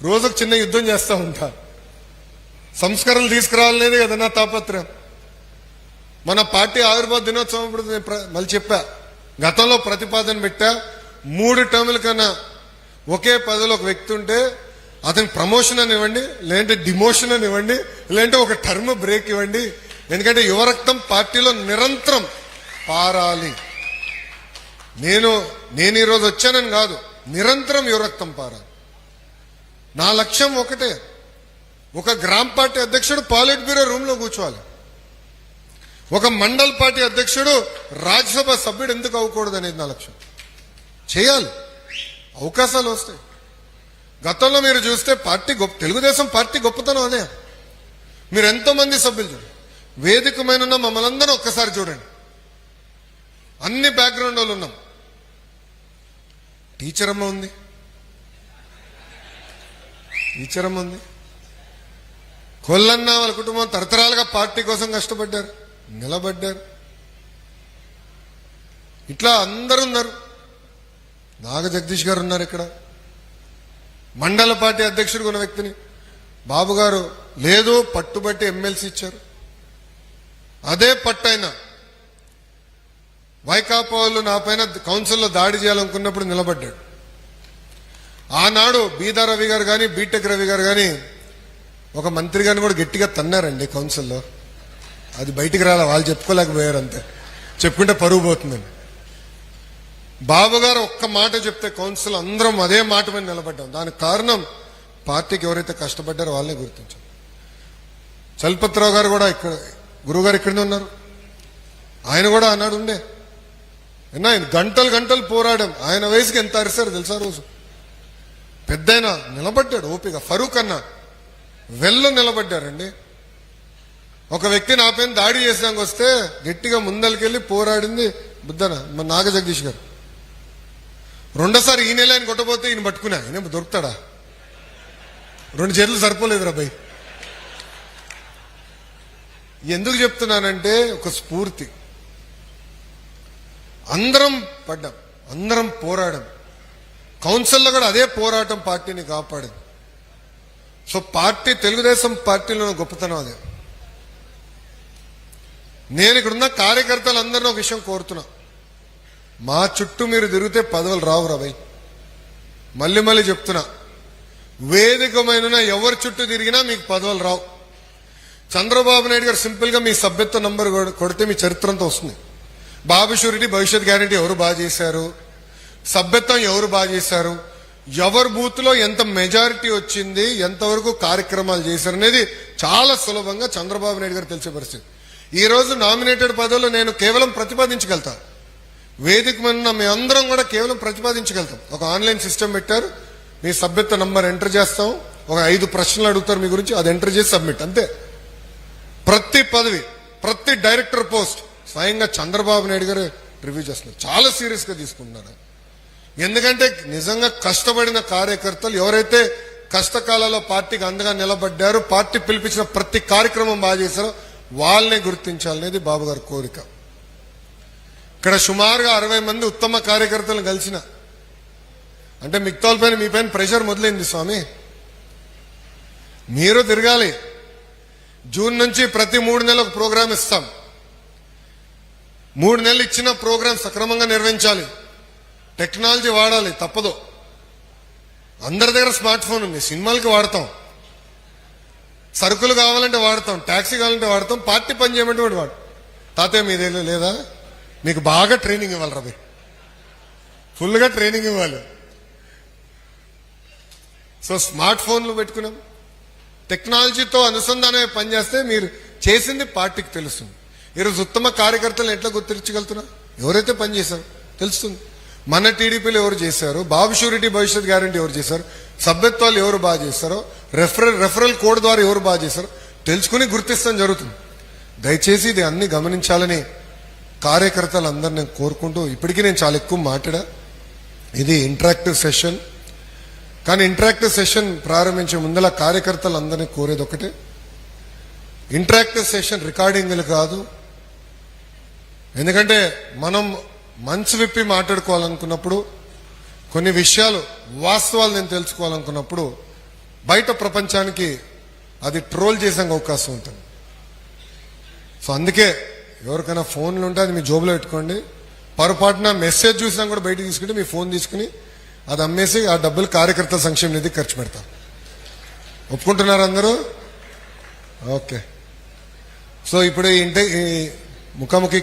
రోజుకు చిన్న యుద్ధం చేస్తూ ఉంటా. సంస్కరణలు తీసుకురావాలనేది కదా నా తాపత్రయం. మన పార్టీ ఆవిర్భావ దినోత్సవం ఇప్పుడు మళ్ళీ చెప్పా, గతంలో ప్రతిపాదన పెట్టా, 3 టర్ముల కన్నా ఒకే పదవిలో ఒక వ్యక్తి ఉంటే అతనికి ప్రమోషన్ అని ఇవ్వండి, లేదంటే డిమోషన్ అని ఇవ్వండి, లేదంటే ఒక టర్మ్ బ్రేక్ ఇవ్వండి. ఎందుకంటే యువరక్తం పార్టీలో నిరంతరం పారాలి. నేను ఈరోజు వచ్చానని కాదు, నిరంతరం యువరక్తం పారాలి. నా లక్ష్యం ఒకటే, ఒక గ్రామ పార్టీ అధ్యక్షుడు పాలిట్ బ్యూరో రూమ్ లో కూర్చోవాలి, ఒక మండల్ పార్టీ అధ్యక్షుడు రాజ్యసభ సభ్యుడు ఎందుకు అవ్వకూడదు అనేది నా లక్ష్యం. చేయాలి, అవకాశాలు వస్తాయి. గతంలో మీరు చూస్తే పార్టీ తెలుగుదేశం పార్టీ గొప్పతనం అదే. మీరు ఎంతో మంది సభ్యులు చూడండి, వేదికమైన మమ్మల్ని అందరూ ఒక్కసారి చూడండి, అన్ని బ్యాక్గ్రౌండ్ వాళ్ళు ఉన్నాం. టీచర్ అమ్మ ఉంది, కొల్లన్న వాళ్ళ కుటుంబం తరతరాలుగా పార్టీ కోసం కష్టపడ్డారు, నిలబడ్డారు. ఇట్లా అందరూ ఉన్నారు. నాగ జగదీష్ గారు ఉన్నారు ఇక్కడ, మండల పార్టీ అధ్యక్షుడు ఉన్న వ్యక్తిని బాబు గారు లేదు పట్టుబట్టి ఎమ్మెల్సీ ఇచ్చారు. అదే పట్టైనా వైకాపా వాళ్ళు నా పైన కౌన్సిల్లో దాడి చేయాలనుకున్నప్పుడు నిలబడ్డాడు. ఆనాడు బీదా రవి గారు కానీ బీటెక్ రవి గారు కానీ ఒక మంత్రి గారిని కూడా గట్టిగా తన్నారండి కౌన్సిల్లో. అది బయటికి రాలే, వాళ్ళు చెప్పుకోలేకపోయారు, అంతే. చెప్పుకుంటే పరుగు పోతుందండి. బాబు గారు ఒక్క మాట చెప్తే కౌన్సిల్ అందరం అదే మాట మీద నిలబడ్డాం. దానికి కారణం పార్టీకి ఎవరైతే కష్టపడ్డారో వాళ్ళనే గుర్తించాం. చలపతిరావు గారు కూడా ఇక్కడ, గురువుగారు ఇక్కడనే ఉన్నారు, ఆయన కూడా ఆనాడు ఉండే. ఆయన గంటలు పోరాడాం. ఆయన వయసుకి ఎంత అరిశారు తెలుసా? రోజు పెద్దయిన నిలబడ్డాడు ఓపిక. ఫరూక్ అన్న వెళ్ళు నిలబడ్డారండి. ఒక వ్యక్తి నా పైన దాడి చేసాక వస్తే గట్టిగా ముందరికెళ్ళి పోరాడింది బుద్ధన మన నాగ జగదీష్ గారు. రెండోసారి ఈ నెల ఆయన కొట్టబోతే ఈయన పట్టుకున్నా, ఈయన దొరుకుతాడా? 2 చేతులు సరిపోలేదురా భయ్. ఎందుకు చెప్తున్నానంటే ఒక స్ఫూర్తి. అందరం పడ్డాం, అందరం పోరాడాం. కౌన్సిల్లో కూడా అదే పోరాటం పార్టీని కాపాడింది. సో పార్టీ, తెలుగుదేశం పార్టీలో గొప్పతనం అదే. నేను ఇక్కడున్న కార్యకర్తలందరినీ ఒక విషయం కోరుతున్నా, మా చుట్టూ మీరు తిరిగితే పదవులు రావు రాబోయ్. మళ్ళీ చెప్తున్నా, వేదికమైన ఎవరి చుట్టూ తిరిగినా మీకు పదవులు రావు. చంద్రబాబు నాయుడు గారు సింపుల్ గా మీ సభ్యత్వ నంబర్ కొడితే మీ చరిత్రంతో వస్తుంది. బాబు షూరిటీ, భవిష్యత్ గ్యారంటీ ఎవరు బాగా చేశారు, సభ్యత్వం ఎవరు బాగా చేశారు, ఎవరు బూత్ లో ఎంత మెజారిటీ వచ్చింది, ఎంతవరకు కార్యక్రమాలు చేశారు అనేది చాలా సులభంగా చంద్రబాబు నాయుడు గారు తెలిసే పరిస్థితి. ఈ రోజు నామినేటెడ్ పదవులు నేను కేవలం ప్రతిపాదించగలుగుతా. వేదిక మీద మేమందరం కూడా కేవలం ప్రతిపాదించగలుగుతాం. ఒక ఆన్లైన్ సిస్టమ్ పెట్టారు, మీ సభ్యత్వ నంబర్ ఎంటర్ చేస్తాం, ఒక 5 ప్రశ్నలు అడుగుతారు మీ గురించి, అది ఎంటర్ చేసి సబ్మిట్, అంతే. ప్రతి పదవి, ప్రతి డైరెక్టర్ పోస్ట్ స్వయంగా చంద్రబాబు నాయుడు గారు రివ్యూ చేస్తున్నారు. చాలా సీరియస్ గా తీసుకుంటున్నారు. ఎందుకంటే నిజంగా కష్టపడిన కార్యకర్తలు ఎవరైతే కష్టకాలంలో పార్టీకి అండగా నిలబడ్డారు, పార్టీ పిలిపించిన ప్రతి కార్యక్రమం బాగా చేశారో వాళ్ళనే గుర్తించాలనేది బాబు గారి కోరిక. ఇక్కడ సుమారుగా 60 మంది ఉత్తమ కార్యకర్తలను కలిసిన అంటే మిగతా పైన మీ పైన ప్రెషర్ మొదలైంది స్వామి. మీరు తిరగాలి. జూన్ నుంచి ప్రతి 3 నెలలకు ప్రోగ్రాం ఇస్తాం. 3 నెలలు ఇచ్చిన ప్రోగ్రాం సక్రమంగా నిర్వహించాలి. టెక్నాలజీ వాడాలి, తప్పదు. అందరి దగ్గర స్మార్ట్ ఫోన్ ఉంది, సినిమాలకి వాడతాం, సరుకులు కావాలంటే వాడతాం, ట్యాక్సీ కావాలంటే వాడతాం, పార్టీ పని చేయమంటే వాడు. తాతయ్య మీదే లేదా, మీకు బాగా ట్రైనింగ్ ఇవ్వాలి రవి, ఫుల్గా ట్రైనింగ్ ఇవ్వాలి. సో స్మార్ట్ ఫోన్లు పెట్టుకున్నాం, టెక్నాలజీతో అనుసంధానమే పనిచేస్తే మీరు చేసింది పార్టీకి తెలుస్తుంది. ఈరోజు ఉత్తమ కార్యకర్తలను ఎట్లా గుర్తించగలుగుతున్నా? ఎవరైతే పనిచేశారో తెలుస్తుంది. మన టీడీపీలో ఎవరు చేశారు, బాబు షూరిటీ, భవిష్యత్ గ్యారంటీ ఎవరు చేశారు, సభ్యత్వాలు ఎవరు బాగా చేశారో, రెఫరల్ కోడ్ ద్వారా ఎవరు బాగా చేశారో తెలుసుకుని గుర్తిస్తాం జరుగుతుంది. దయచేసి ఇది అన్ని గమనించాలని కార్యకర్తలందరూ నేను కోరుకుంటూ, ఇప్పటికీ నేను చాలా ఎక్కువ మాట్లాడా. ఇది ఇంటరాక్టివ్ సెషన్, కానీ ఇంటరాక్టివ్ సెషన్ ప్రారంభించే ముందల కార్యకర్తలందరినీ కోరేది ఒకటే, ఇంటరాక్టివ్ సెషన్ రికార్డింగ్లు కాదు. ఎందుకంటే మనం మనసు విప్పి మాట్లాడుకోవాలనుకున్నప్పుడు, కొన్ని విషయాలు వాస్తవాలు నేను తెలుసుకోవాలనుకున్నప్పుడు బయట ప్రపంచానికి అది ట్రోల్ చేసే అవకాశం ఉంటుంది. సో అందుకే ఎవరికైనా ఫోన్లు ఉంటే అది మీ జోబులో పెట్టుకోండి. పొరపాటున మెసేజ్ చూసినా కూడా బయట తీసుకుంటే మీ ఫోన్ తీసుకుని అది అమ్మేసి ఆ డబ్బులు కార్యకర్తల సంక్షేమ నిధికి ఖర్చు పెడతారు. ఒప్పుకుంటున్నారు అందరూ? ఓకే. సో ఇప్పుడు ఈ ముఖాముఖి